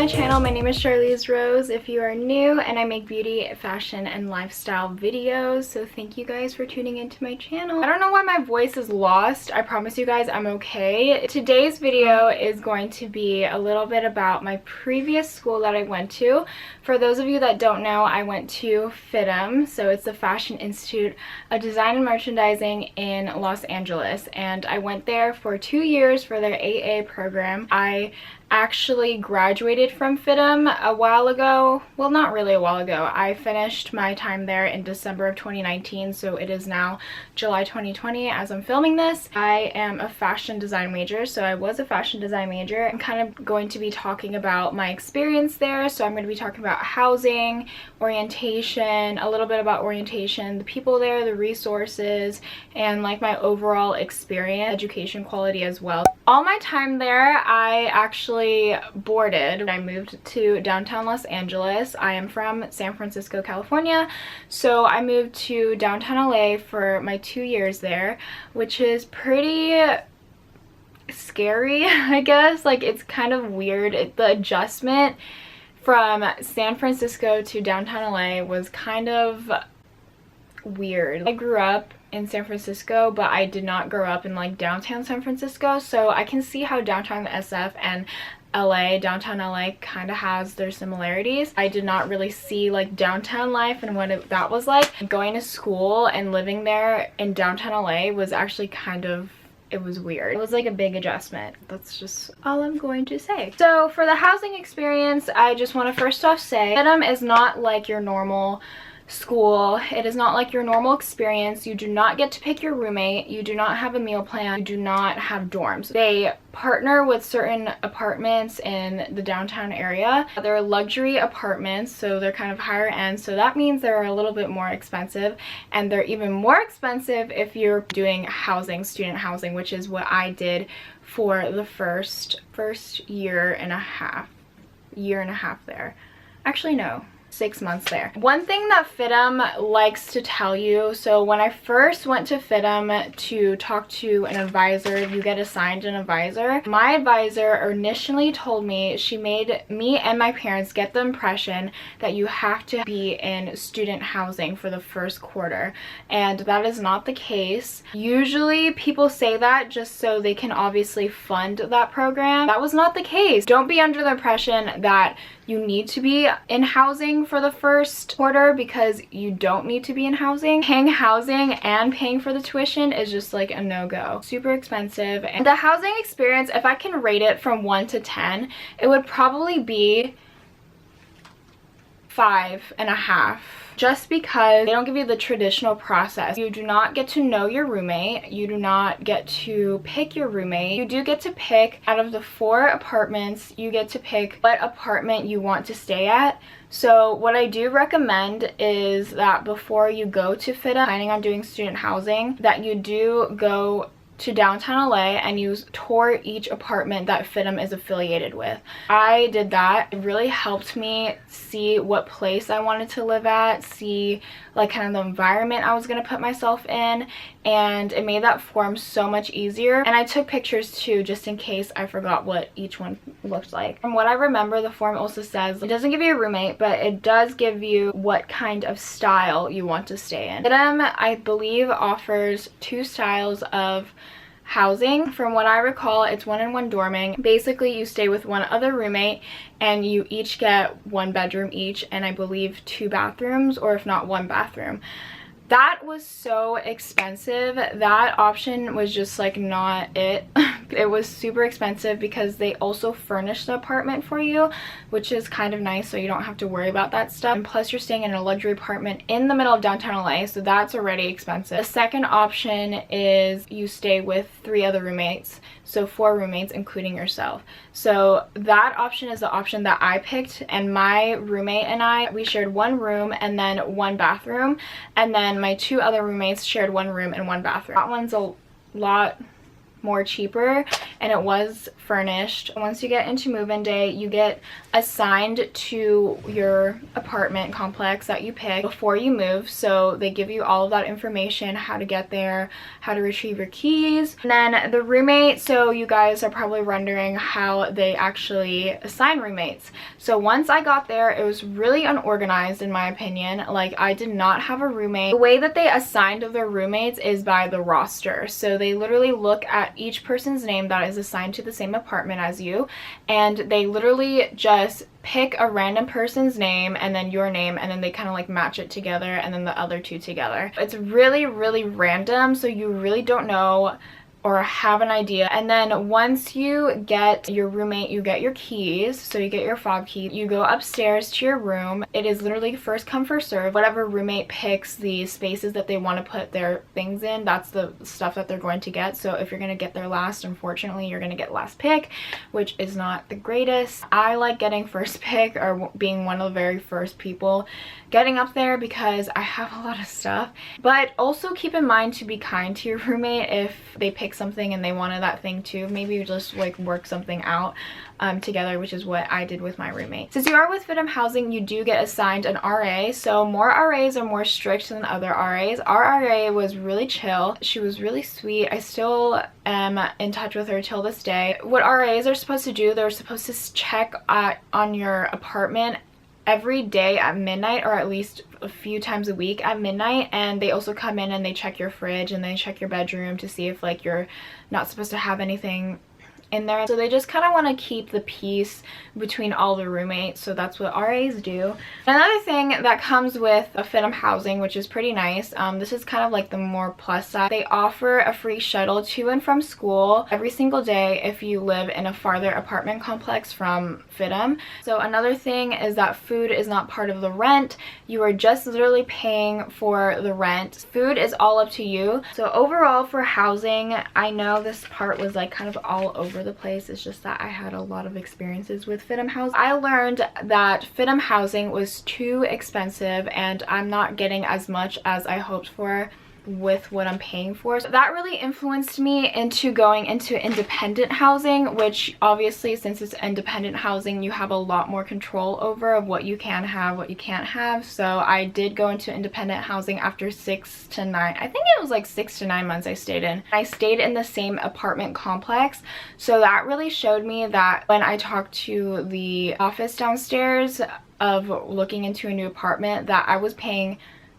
my channel. My name is Charlize Rose if you are new, and I make beauty, fashion, and lifestyle videos, so thank you guys for tuning into my channel. I don't know why my voice is lost. I promise you guys I'm okay. Today's video is going to be a little bit about my previous school that I went to. For those of you that don't know, I went to FIDM, so it's the Fashion Institute of Design and Merchandising in Los Angeles, and I went there for 2 years for their AA program. I actually graduated from FIDM a while ago. Well, not really a while ago. I finished my time there in December of 2019, so it is now July 2020 as I'm filming this. I am a fashion design major, so I was a fashion design major. I'm kind of going to be talking about my experience there, so I'm going to be talking about housing, orientation, a little bit about orientation, the people there, the resources, and like my overall experience, education quality as well. All my time there, I actually boarded. I moved to downtown Los Angeles. I am from San Francisco, California, so I moved to downtown LA for my 2 years there, which is pretty scary, I guess. Like, it's kind of weird. The adjustment from San Francisco to downtown LA was kind of weird. I grew up in San Francisco, but I did not grow up in like downtown San Francisco, so I can see how downtown SF and downtown LA kind of has their similarities. I did not really see like downtown life and what that was like. Going to school and living there in downtown LA was actually it was weird. It was like a big adjustment. That's just all I'm going to say. So for the housing experience, I just want to first off say FIDM is not like your normal school. It is not like your normal experience. You do not get to pick your roommate. You do not have a meal plan. You do not have dorms. They partner with certain apartments in the downtown area. They're luxury apartments, so they're kind of higher end, so that means they're a little bit more expensive, and they're even more expensive if you're doing housing, student housing, which is what I did for the first year and a half there. Actually, no, 6 months there. One thing that FIDM likes to tell you, so when I first went to FIDM to talk to an advisor, you get assigned an advisor. My advisor initially told me, she made me and my parents get the impression that you have to be in student housing for the first quarter, and that is not the case. Usually people say that just so they can obviously fund that program. That was not the case. Don't be under the impression that you need to be in housing for the first quarter, because you don't need to be in housing. Paying housing and paying for the tuition is just like a no-go. Super expensive. And the housing experience, if I can rate it from 1 to 10, it would probably be 5.5. Just because they don't give you the traditional process. You do not get to know your roommate. You do not get to pick your roommate. You do get to pick, out of the 4 apartments, you get to pick what apartment you want to stay at. So what I do recommend is that before you go to FIDM, planning on doing student housing, that you do go to downtown LA and you tour each apartment that FIDM is affiliated with. I did that. It really helped me see what place I wanted to live at, see like kind of the environment I was going to put myself in, and it made that form so much easier. And I took pictures too, just in case I forgot what each one looked like. From what I remember, the form also says it doesn't give you a roommate, but it does give you what kind of style you want to stay in. FIDM, I believe, offers 2 styles of housing. From what I recall, it's 1-in-1 dorming. Basically, you stay with one other roommate and you each get 1 bedroom each, and I believe 2 bathrooms, or if not 1 bathroom. That was so expensive. That option was just like not it. It was super expensive because they also furnish the apartment for you, which is kind of nice, so you don't have to worry about that stuff. And plus, you're staying in a luxury apartment in the middle of downtown LA, so that's already expensive. The second option is you stay with 3 other roommates, so 4 roommates including yourself. So that option is the option that I picked, and my roommate and I, we shared 1 room and then 1 bathroom, and then my 2 other roommates shared 1 room and 1 bathroom. That one's a lot more cheaper, and it was furnished. Once you get into move-in day, you get assigned to your apartment complex that you pick before you move. So they give you all of that information, how to get there, how to retrieve your keys. And then the roommate, so you guys are probably wondering how they actually assign roommates. So once I got there, it was really unorganized in my opinion. Like, I did not have a roommate. The way that they assigned their roommates is by the roster. So they literally look at each person's name that is assigned to the same apartment as you, and they literally just pick a random person's name and then your name, and then they kind of like match it together, and then the other two together. It's really, really random, so you really don't know or have an idea. And then once you get your roommate, you get your keys. So you get your fob key, you go upstairs to your room. It is literally first come first serve. Whatever roommate picks the spaces that they want to put their things in, that's the stuff that they're going to get. So if you're going to get there last, unfortunately you're going to get last pick, which is not the greatest. I like getting first pick, or being one of the very first people getting up there, because I have a lot of stuff. But also keep in mind to be kind to your roommate. If they pick something and they wanted that thing too, maybe you just like work something out together, which is what I did with my roommate. Since you are with FIDM housing, you do get assigned an RA. So more RAs are more strict than other RAs. Our RA was really chill. She was really sweet. I still am in touch with her till this day. What RAs are supposed to do, they're supposed to check on your apartment every day at midnight, or at least a few times a week at midnight. And they also come in and they check your fridge and they check your bedroom to see if like you're not supposed to have anything in there. So they just kind of want to keep the peace between all the roommates. So that's what RAs do. Another thing that comes with a FIDM housing, which is pretty nice, this is kind of like the more plus side, they offer a free shuttle to and from school every single day if you live in a farther apartment complex from FIDM. So another thing is that food is not part of the rent. You are just literally paying for the rent. Food is all up to you. So overall for housing, I know this part was like kind of all over the place. It's just that I had a lot of experiences with FIDM housing. I learned that FIDM housing was too expensive, and I'm not getting as much as I hoped for with what I'm paying for. So that really influenced me into going into independent housing, which obviously, since it's independent housing, you have a lot more control over of what you can have, what you can't have. So I did go into independent housing after 6 to 9, I think it was like 6 to 9 months I stayed in. I stayed in the same apartment complex, so that really showed me that when I talked to the office downstairs of looking into a new apartment, that I was paying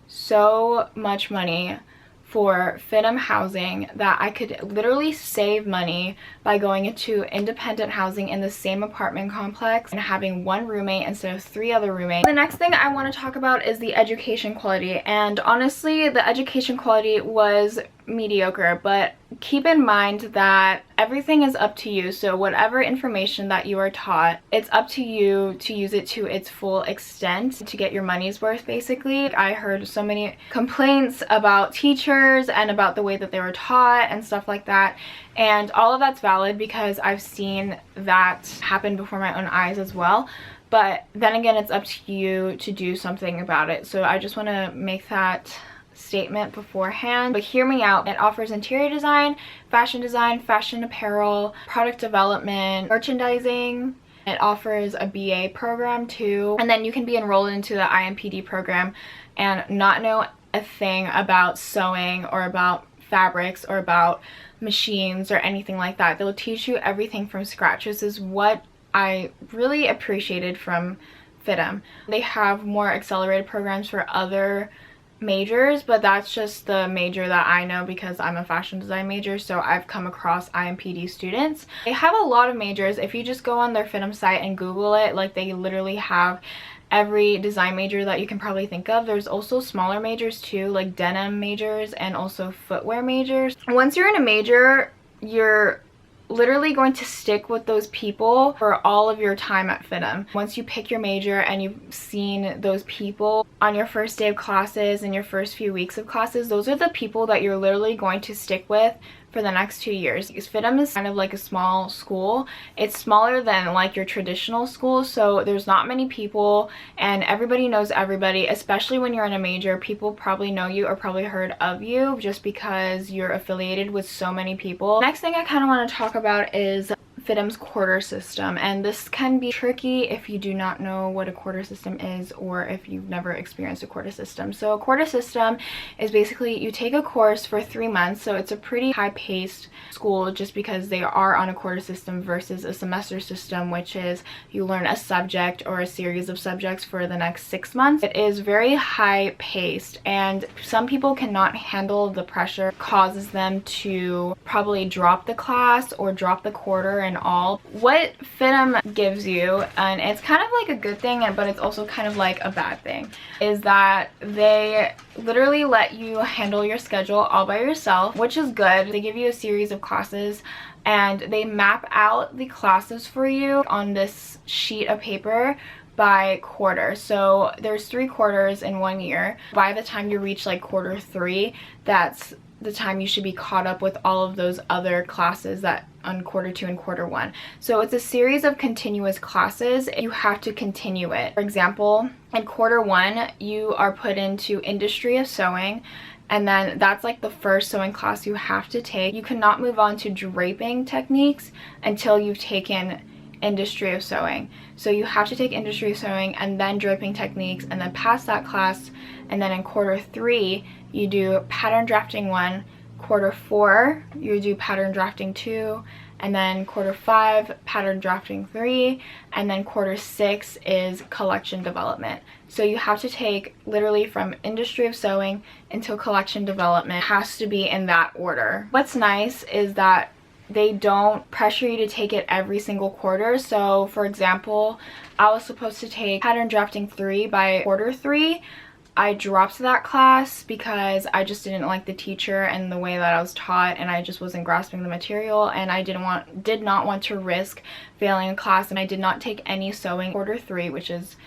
so much money for FIDM housing that I could literally save money by going into independent housing in the same apartment complex and having one roommate instead of 3 other roommates. The next thing I want to talk about is the education quality, and honestly the education quality was mediocre, but keep in mind that everything is up to you. So whatever information that you are taught, it's up to you to use it to its full extent to get your money's worth, basically. I heard so many complaints about teachers and about the way that they were taught and stuff like that, and all of that's valid because I've seen that happen before my own eyes as well. But then again, it's up to you to do something about it. So I just want to make that statement beforehand. But hear me out. It offers interior design, fashion apparel, product development, merchandising. It offers a BA program too, and then you can be enrolled into the IMPD program and not know a thing about sewing or about fabrics or about machines or anything like that. They'll teach you everything from scratch. This is what I really appreciated from FIDM. They have more accelerated programs for other majors, but that's just the major that I know because I'm a fashion design major, so I've come across IMPD students. They have a lot of majors. If you just go on their FIDM site and Google it, like, they literally have every design major that you can probably think of. There's also smaller majors too, like denim majors and also footwear majors. Once you're in a major, you're literally going to stick with those people for all of your time at FIDM. Once you pick your major and you've seen those people on your first day of classes and your first few weeks of classes, those are the people that you're literally going to stick with for the next 2 years. Because FIDM is kind of like a small school. It's smaller than like your traditional school, so there's not many people and everybody knows everybody, especially when you're in a major. People probably know you or probably heard of you just because you're affiliated with so many people. Next thing I kind of want to talk about is FIDM's quarter system, and this can be tricky if you do not know what a quarter system is or if you've never experienced a quarter system. So a quarter system is basically you take a course for 3 months, so it's a pretty high-paced school just because they are on a quarter system versus a semester system, which is you learn a subject or a series of subjects for the next 6 months. It is very high-paced, and some people cannot handle the pressure. It causes them to probably drop the class or drop the quarter and all. What FIDM gives you, and it's kind of like a good thing but it's also kind of like a bad thing, is that they literally let you handle your schedule all by yourself, which is good. They give you a series of classes and they map out the classes for you on this sheet of paper by quarter. So there's 3 quarters in 1 year. By the time you reach like quarter 3, that's the time you should be caught up with all of those other classes that on quarter 2 and quarter 1. So it's a series of continuous classes. You have to continue it. For example, in quarter 1, you are put into Industry of Sewing, and then that's like the first sewing class you have to take. You cannot move on to draping techniques until you've taken Industry of Sewing. So you have to take Industry of Sewing and then draping techniques and then pass that class. And then in quarter 3 you do pattern drafting 1, quarter 4 you do pattern drafting 2, and then quarter 5 pattern drafting 3, and then quarter 6 is collection development. So you have to take literally from Industry of Sewing until collection development. It has to be in that order. What's nice is that they don't pressure you to take it every single quarter. So for example, I was supposed to take pattern drafting 3 by quarter 3. I dropped that class because I just didn't like the teacher and the way that I was taught, and I just wasn't grasping the material, and I did not want to risk failing a class, and I did not take any sewing quarter 3, which is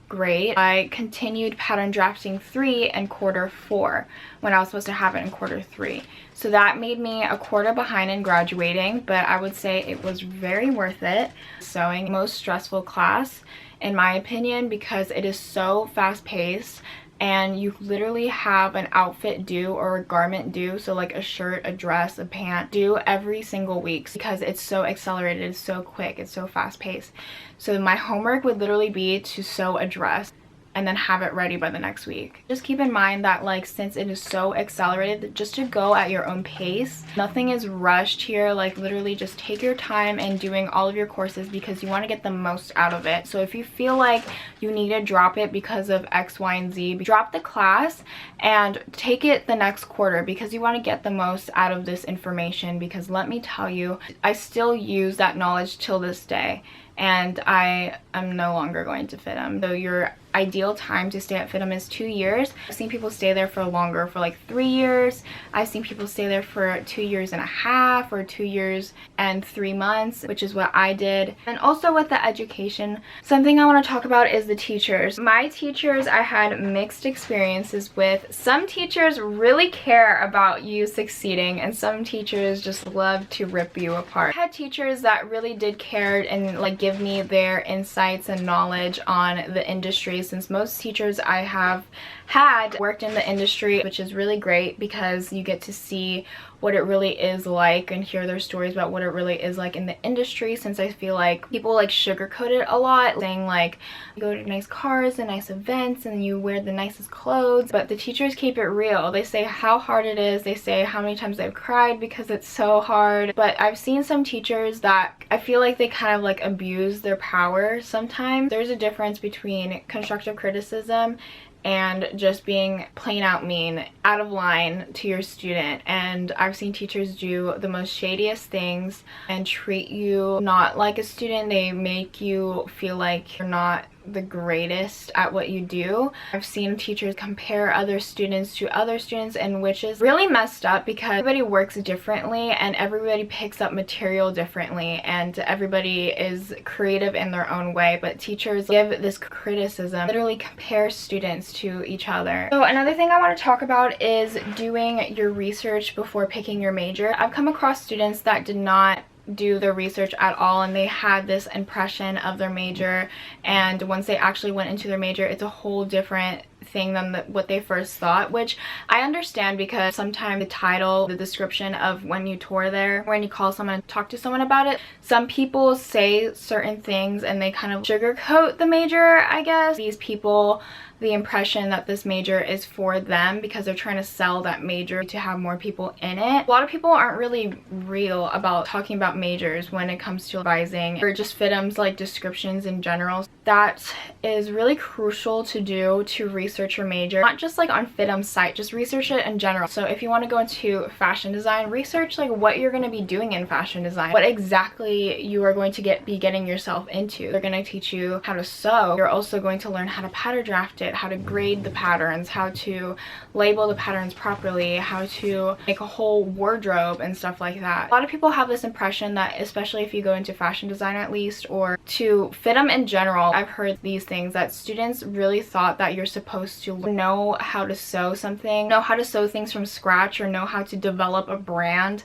great. I continued pattern drafting 3 in quarter 4 when I was supposed to have it in quarter 3. So that made me a quarter behind in graduating, but I would say it was very worth it. Sewing, most stressful class in my opinion, because it is so fast-paced and you literally have an outfit due or a garment due, so like a shirt, a dress, a pant due every single week because it's so accelerated, it's so quick, it's so fast-paced. So my homework would literally be to sew a dress and then have it ready by the next week. Just keep in mind that like since it is so accelerated, just to go at your own pace. Nothing is rushed here, like literally just take your time in doing all of your courses because you want to get the most out of it. So if you feel like you need to drop it because of X, Y, and Z, drop the class and take it the next quarter because you want to get the most out of this information. Because let me tell you, I still use that knowledge till this day, and I am no longer going to FIDM. So your ideal time to stay at FIDM is 2 years. I've seen people stay there for longer, for like 3 years. I've seen people stay there for 2 years and a half or 2 years and 3 months, which is what I did. And also with the education, something I want to talk about is the teachers. My teachers, I had mixed experiences with. Some teachers really care about you succeeding, and some teachers just love to rip you apart. I had teachers that really did care and like give me their insights and knowledge on the industry, since most teachers I have had worked in the industry, which is really great because you get to see what it really is like and hear their stories about what it really is like in the industry. Since I feel like people like sugarcoat it a lot, saying like you go to nice cars and nice events and you wear the nicest clothes, but the teachers keep it real. They say how hard it is, they say how many times they've cried because it's so hard. But I've seen some teachers that I feel like they kind of like abuse their power sometimes. There's a difference between constructive criticism and just being plain out mean, out of line to your student. And I've seen teachers do the most shadiest things and treat you not like a student. They make you feel like you're not the greatest at what you do. I've seen teachers compare other students to other students, and which is really messed up because everybody works differently and everybody picks up material differently, and everybody is creative in their own way, but teachers give this criticism, literally compare students to each other. So another thing I want to talk about is doing your research before picking your major. I've come across students that did not do their research at all, and they had this impression of their major, and once they actually went into their major, it's a whole different thing than what they first thought, which I understand because sometimes the title, the description of when you tour there, when you call someone and talk to someone about it, some people say certain things and they kind of sugarcoat the major, I guess. These people, the impression that this major is for them because they're trying to sell that major to have more people in it. A lot of people aren't really real about talking about majors when it comes to advising or just FIDM's like descriptions in general. That is really crucial to do, to research your major, not just like on FIDM's site, just research it in general. So if you want to go into fashion design, research like what you're going to be doing in fashion design, what exactly you are going to be getting yourself into. They're going to teach you how to sew. You're also going to learn how to pattern draft it, how to grade the patterns, how to label the patterns properly, how to make a whole wardrobe and stuff like that. A lot of people have this impression that, especially if you go into fashion design at least, or to FIDM in general, I've heard these things, that students really thought that you're supposed to know how to sew something, know how to sew things from scratch, or know how to develop a brand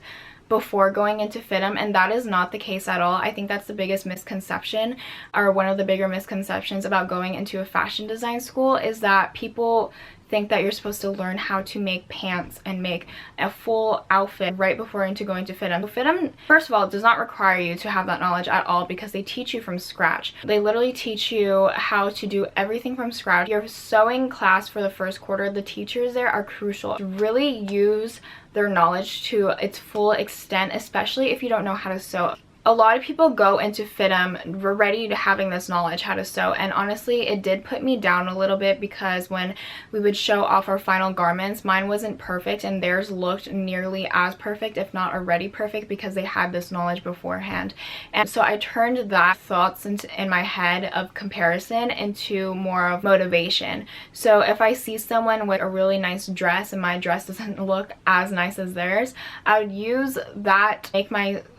before going into FIDM, and that is not the case at all. I think that's the biggest misconception, or one of the bigger misconceptions about going into a fashion design school, is that people think that you're supposed to learn how to make pants and make a full outfit right before going to FIDM. FIDM, first of all, does not require you to have that knowledge at all because they teach you from scratch. They literally teach you how to do everything from scratch. Your sewing class for the first quarter, the teachers there are crucial. Really use their knowledge to its full extent, especially if you don't know how to sew. A lot of people go into FIDM ready to having this knowledge how to sew, and honestly it did put me down a little bit because when we would show off our final garments, mine wasn't perfect and theirs looked nearly as perfect, if not already perfect, because they had this knowledge beforehand. And so I turned that thoughts in my head of comparison into more of motivation. So if I see someone with a really nice dress and my dress doesn't look as nice as theirs, I would use that to make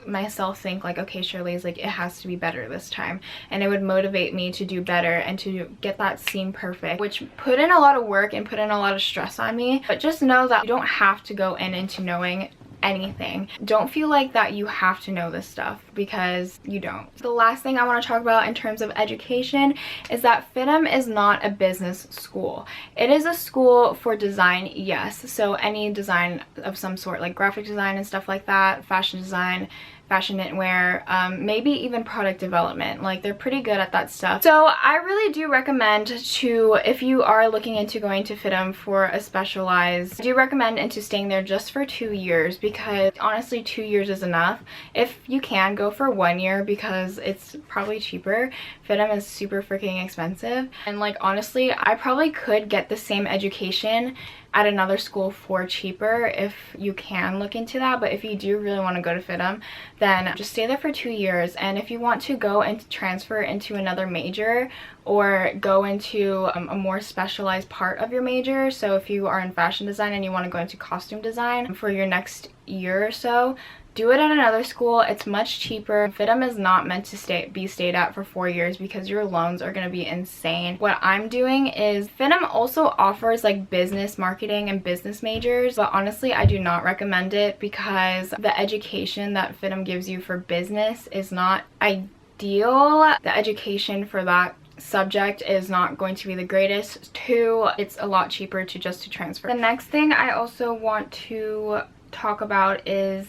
myself think like, okay, Charlize, like it has to be better this time, and it would motivate me to do better and to get that seam perfect, which put in a lot of work and put in a lot of stress on me. But just know that you don't have to go into knowing anything. Don't feel like that you have to know this stuff, because you don't. The last thing I want to talk about in terms of education is that FIDM is not a business school. It is a school for design, yes, so any design of some sort, like graphic design and stuff like that, fashion design, fashion knitwear, maybe even product development. Like they're pretty good at that stuff. So I really do recommend to, if you are looking into going to FIDM for a specialized, I do recommend into staying there just for 2 years, because honestly 2 years is enough. If you can, go for 1 year because it's probably cheaper. FIDM is super freaking expensive, and like honestly I probably could get the same education at another school for cheaper if you can look into that. But if you do really want to go to FIDM, then just stay there for 2 years. And if you want to go and transfer into another major or go into a more specialized part of your major, so if you are in fashion design and you want to go into costume design for your next year or so, do it at another school. It's much cheaper. FIDM is not meant to be stayed at for 4 years because your loans are going to be insane. What I'm doing is, FIDM also offers like business marketing and business majors, but honestly I do not recommend it because the education that FIDM gives you for business is not ideal. The education for that subject is not going to be the greatest. Two, it's a lot cheaper to transfer. The next thing I also want to talk about is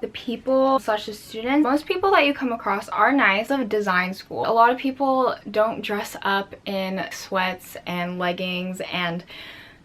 the people such as students. Most people that you come across are nice of design school. A lot of people don't dress up in sweats and leggings and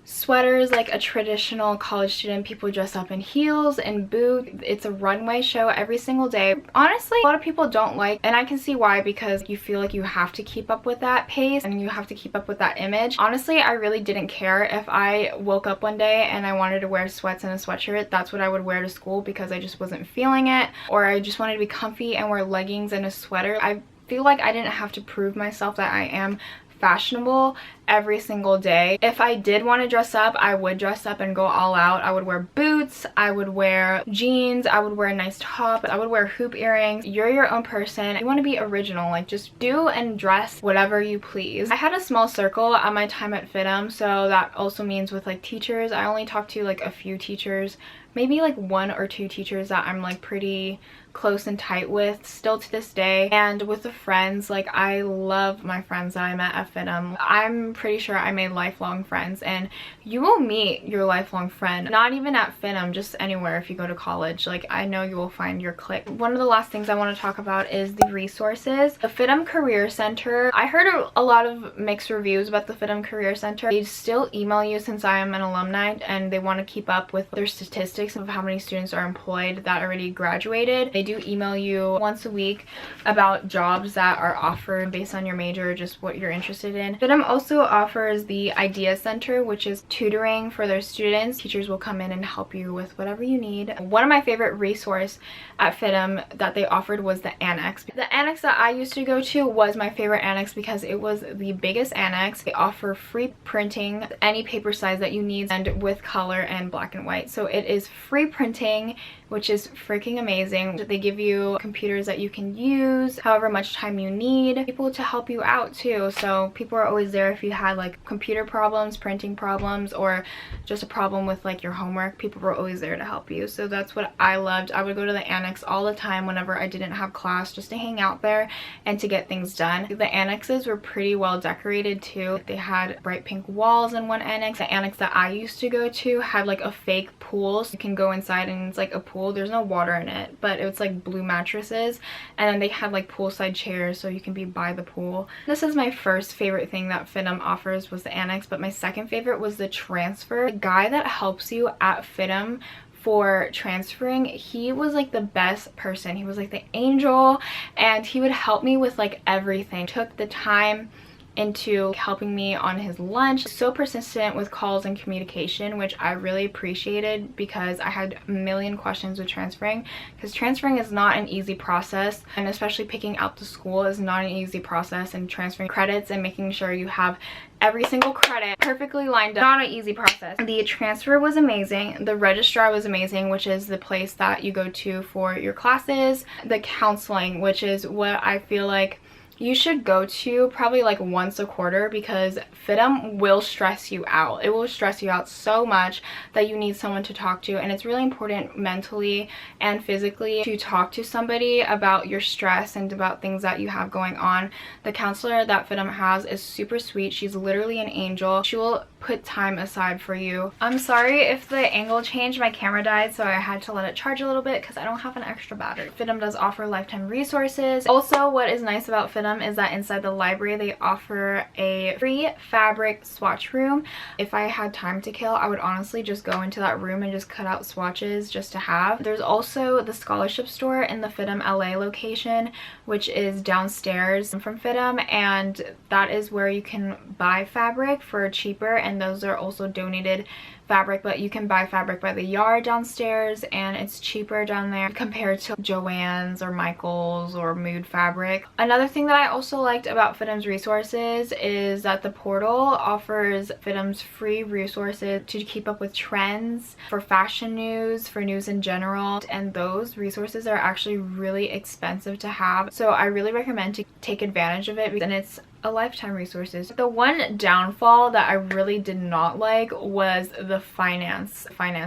sweaters like a traditional college student. People dress up in heels and boots. It's a runway show every single day. Honestly, a lot of people don't like, and I can see why, because you feel like you have to keep up with that pace and you have to keep up with that image. Honestly, I really didn't care if I woke up one day and I wanted to wear sweats and a sweatshirt. That's what I would wear to school because I just wasn't feeling it, or I just wanted to be comfy and wear leggings and a sweater. I feel like I didn't have to prove myself that I am fashionable every single day. If I did want to dress up, I would dress up and go all out. I would wear boots, I would wear jeans, I would wear a nice top, I would wear hoop earrings. You're your own person. You want to be original, like just do and dress whatever you please. I had a small circle at my time at FIDM, so that also means with like teachers, I only talked to like a few teachers, maybe like 1 or 2 teachers that I'm like pretty close and tight with still to this day. And with the friends, like I love my friends that I met at FIDM. I'm pretty sure I made lifelong friends, and you will meet your lifelong friend, not even at FIDM, just anywhere. If you go to college, like I know you will find your clique. One of the last things I want to talk about is the resources. The FIDM Career Center, I heard a lot of mixed reviews about the FIDM Career Center. They still email you, since I am an alumni and they want to keep up with their statistics of how many students are employed that already graduated. They do email you once a week about jobs that are offered based on your major, just what you're interested in. FIDM also offers the Idea Center, which is tutoring for their students. Teachers will come in and help you with whatever you need. One of my favorite resource at FIDM that they offered was the annex. The annex that I used to go to was my favorite annex because it was the biggest annex. They offer free printing, any paper size that you need, and with color and black and white. So it is free printing, which is freaking amazing. They give you computers that you can use however much time you need, people to help you out too. So people are always there if you had like computer problems, printing problems, or just a problem with like your homework. People were always there to help you. So that's what I loved. I would go to the annex all the time whenever I didn't have class, just to hang out there and to get things done. The annexes were pretty well decorated too. They had bright pink walls in one annex. The annex that I used to go to had like a fake pool, so you can go inside and it's like a pool. There's no water in it, but it's like blue mattresses, and then they had like poolside chairs so you can be by the pool. This is my first favorite thing that FIDM offers, was the annex, but my second favorite was the transfer. The guy that helps you at FIDM for transferring, he was like the best person. He was like the angel, and he would help me with like everything. Took the time into helping me on his lunch. So persistent with calls and communication, which I really appreciated because I had a million questions with transferring, because transferring is not an easy process, and especially picking out the school is not an easy process, and transferring credits and making sure you have every single credit perfectly lined up, not an easy process. The transfer was amazing. The registrar was amazing, which is the place that you go to for your classes. The counseling, which is what I feel like you should go to probably like once a quarter, because FIDM will stress you out. It will stress you out so much that you need someone to talk to, and it's really important mentally and physically to talk to somebody about your stress and about things that you have going on. The counselor that FIDM has is super sweet. She's literally an angel. She will put time aside for you. I'm sorry if the angle changed. My camera died, so I had to let it charge a little bit because I don't have an extra battery. FIDM does offer lifetime resources. Also, what is nice about FIDM is that inside the library they offer a free fabric swatch room. If I had time to kill, I would honestly just go into that room and just cut out swatches just to have. There's also the scholarship store in the FIDM LA location, which is downstairs from FIDM, and that is where you can buy fabric for cheaper, and those are also donated fabric, but you can buy fabric by the yard downstairs and it's cheaper down there compared to Joann's or Michael's or Mood Fabric. Another thing that I also liked about FIDM's resources is that the portal offers FIDM's free resources to keep up with trends, for fashion news, for news in general, and those resources are actually really expensive to have, so I really recommend to take advantage of it, and it's a lifetime resources. The one downfall that I really did not like was the finance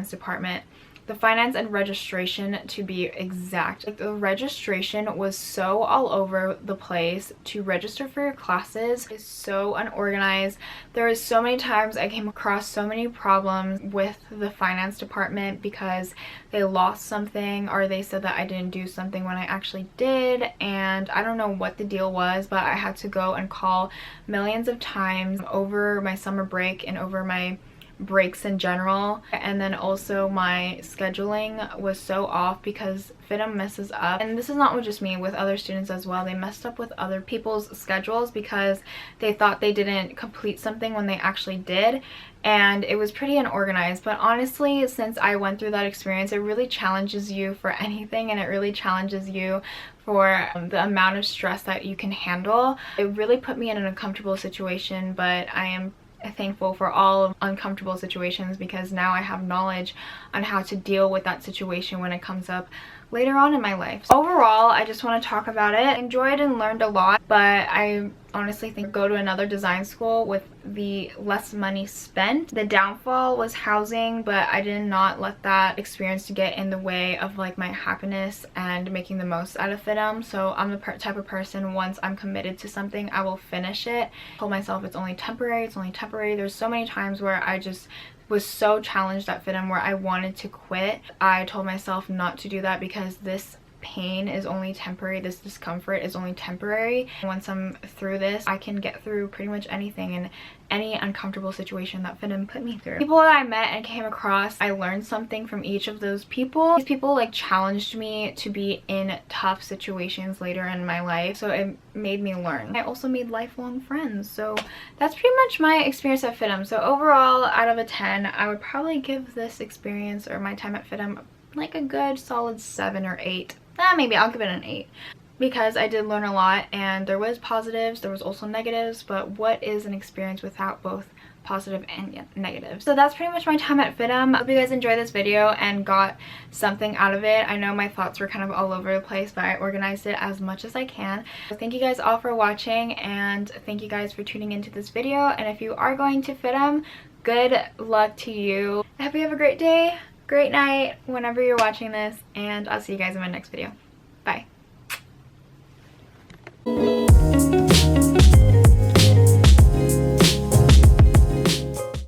department. The finance and registration, to be exact. Like, the registration was so all over the place. To register for your classes is so unorganized. There was so many times I came across so many problems with the finance department because they lost something, or they said that I didn't do something when I actually did, and I don't know what the deal was, but I had to go and call millions of times over my summer break and over my breaks in general. And then also my scheduling was so off because FIDM messes up, and this is not with just me, with other students as well. They messed up with other people's schedules because they thought they didn't complete something when they actually did, and it was pretty unorganized. But honestly, since I went through that experience, it really challenges you for anything, and it really challenges you for the amount of stress that you can handle. It really put me in an uncomfortable situation, but I am thankful for all uncomfortable situations because now I have knowledge on how to deal with that situation when it comes up later on in my life. So overall, I just want to talk about it. I enjoyed and learned a lot, but I honestly think go to another design school with the less money spent. The downfall was housing, but I did not let that experience to get in the way of like my happiness and making the most out of FIDM. So I'm the type of person, once I'm committed to something, I will finish it. I told myself it's only temporary, it's only temporary. There's so many times where I just was so challenged at FIDM where I wanted to quit. I told myself not to do that because this pain is only temporary, this discomfort is only temporary. Once I'm through this, I can get through pretty much anything and any uncomfortable situation that FIDM put me through. People that I met and came across, I learned something from each of those people. These people like challenged me to be in tough situations later in my life, so it made me learn. I also made lifelong friends, so that's pretty much my experience at FIDM. So overall, out of a 10, I would probably give this experience or my time at FIDM like a good solid 7 or 8. Maybe I'll give it an 8 because I did learn a lot, and there was positives, there was also negatives, but what is an experience without both positive and negative? So that's pretty much my time at FIDM. I hope you guys enjoyed this video and got something out of it. I know my thoughts were kind of all over the place, but I organized it as much as I can. So thank you guys all for watching, and thank you guys for tuning into this video. And if you are going to FIDM, good luck to you. I hope you have a great day, great night whenever you're watching this, and I'll see you guys in my next video.